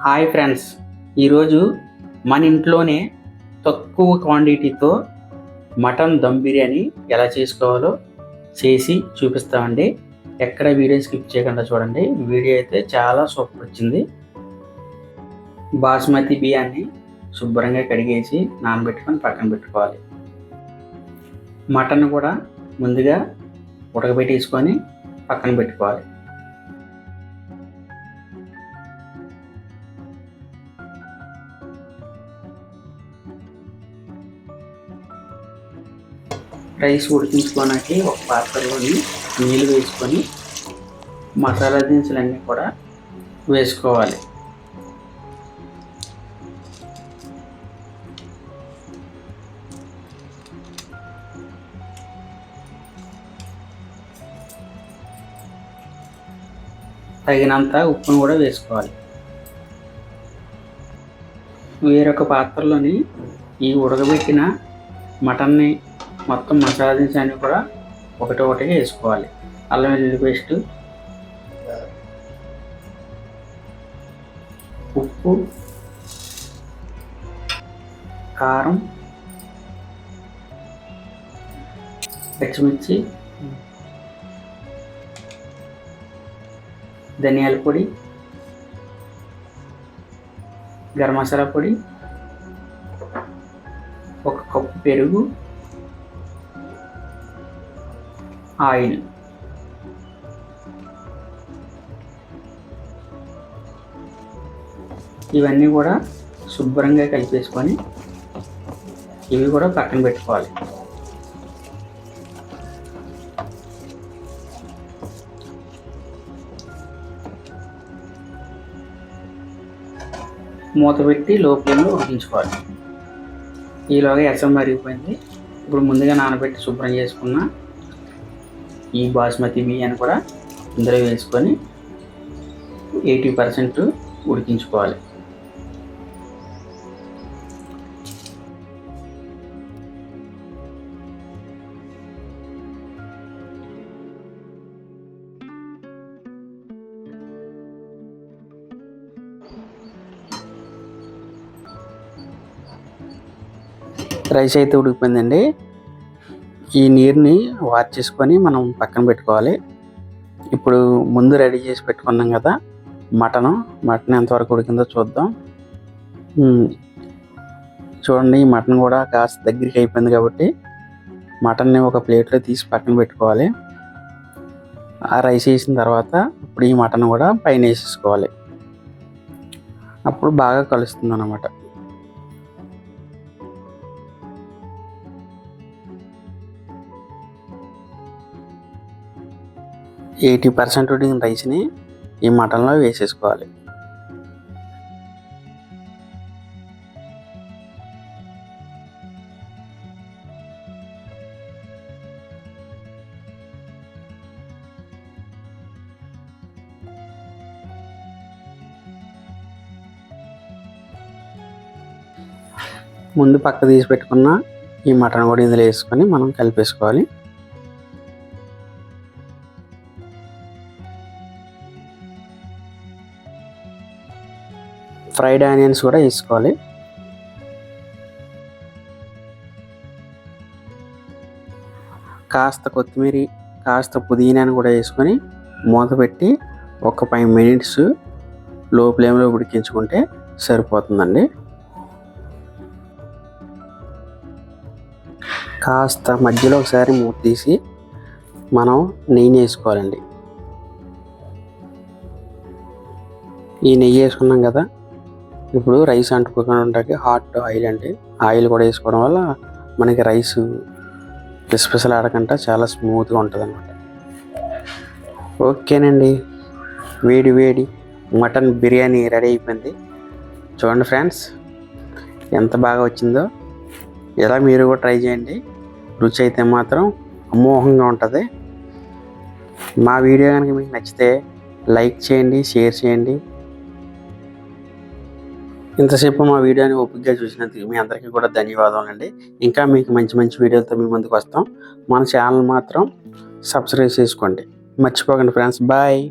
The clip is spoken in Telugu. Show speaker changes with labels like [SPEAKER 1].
[SPEAKER 1] హాయ్ ఫ్రెండ్స్, ఈరోజు మన ఇంట్లోనే తక్కువ క్వాంటిటీతో మటన్ దమ్ బిర్యానీ ఎలా చేసుకోవాలో చేసి చూపిస్తామండి. ఎక్కడ వీడియో స్కిప్ చేయకుండా చూడండి. వీడియో అయితే చాలా సూపర్ వచ్చింది. బాస్మతి బియ్యాన్ని శుభ్రంగా కడిగేసి నానబెట్టుకొని పక్కన పెట్టుకోవాలి. మటన్ కూడా ముందుగా ఉడకబెట్టేసుకొని పక్కన పెట్టుకోవాలి. రైస్ ఉడికించుకోవడానికి ఒక పాత్రలోని నీళ్ళు వేసుకొని మసాలా దినుసులన్నీ కూడా వేసుకోవాలి. తగినంత ఉప్పును కూడా వేసుకోవాలి. వేరొక పాత్రలోని ఈ ఉడకబెట్టిన మటన్ని మొత్తం మసాలా దినుసులన్నీ కూడా ఒకటిగా వేసుకోవాలి. అల్లం వెల్లుల్లి పేస్ట్, ఉప్పు, కారం, పచ్చిమిర్చి, ధనియాల పొడి, గరం మసాలా పొడి, ఒక కప్పు పెరుగు, ఆయిల్. ఇవన్నీ కూడా శుభ్రంగా కలిపేసుకొని ఇవి కూడా పక్కన పెట్టుకోవాలి. మూత పెట్టి లో ఫ్లేమ్లో ఉడికించుకోవాలి. ఈలోగా ఎసరు మరిగిపోయింది. ఇప్పుడు ముందుగా నానబెట్టి శుభ్రం చేసుకున్న ఈ బాస్మతి బియ్యాన్ని కూడా ఇందులో వేసుకొని 80% ఉడికించుకోవాలి. రైస్ అయితే ఉడికిపోయిందండి. ఈ నీరుని వార్చేసుకొని మనం పక్కన పెట్టుకోవాలి. ఇప్పుడు ముందు రెడీ చేసి పెట్టుకున్నాం కదా మటన్ ఎంతవరకు ఉడికిందో చూద్దాం. చూడండి, ఈ మటన్ కూడా కాస్త దగ్గరికి అయిపోయింది కాబట్టి మటన్ని ఒక ప్లేట్లో తీసి పక్కన పెట్టుకోవాలి. ఆ రైస్ వేసిన తర్వాత ఇప్పుడు ఈ మటన్ కూడా పైన వేసేసుకోవాలి. అప్పుడు బాగా కలుస్తుంది అన్నమాట. 80% ఉడికిన రైస్ని ఈ మటన్లో వేసేసుకోవాలి. ముందు పక్క తీసి పెట్టుకున్న ఈ మటన్ కూడా ఇందులో వేసుకొని మనం కలిపేసుకోవాలి. ఫ్రైడ్ ఆనియన్స్ కూడా వేసుకోవాలి. కాస్త కొత్తిమీర, కాస్త పుదీనాను కూడా వేసుకొని మూత పెట్టి ఒక 5 minutes లో ఫ్లేమ్లో ఉడికించుకుంటే సరిపోతుందండి. కాస్త మధ్యలో ఒకసారి మూత తీసి మనం నెయ్యి వేసుకోవాలండి. ఈ నెయ్యి వేసుకున్నాం కదా, ఇప్పుడు రైస్ అంటుకోకుండా ఉండడానికి హాట్ ఆయిల్ అండి. ఆయిల్ కూడా వేసుకోవడం వల్ల మనకి రైస్ పిసపిసలు ఆడకుండా చాలా స్మూత్గా ఉంటుంది అన్నమాట. ఓకేనండి, వేడి వేడి మటన్ బిర్యానీ రెడీ అయిపోయింది. చూడండి ఫ్రెండ్స్, ఎంత బాగా వచ్చిందో. ఇలా మీరు కూడా ట్రై చేయండి. రుచి అయితే మాత్రం అమోఘంగా ఉంటుంది. మా వీడియో కనుక మీకు నచ్చితే లైక్ చేయండి, షేర్ చేయండి. ఇంతసేపు మా వీడియోని ఓపికగా చూసినందుకు మీ అందరికీ కూడా ధన్యవాదాలండి. ఇంకా మీకు మంచి మంచి వీడియోలతో మీ ముందుకు వస్తాం. మన ఛానల్ మాత్రం సబ్స్క్రైబ్ చేసుకోండి, మర్చిపోకండి ఫ్రెండ్స్. బాయ్.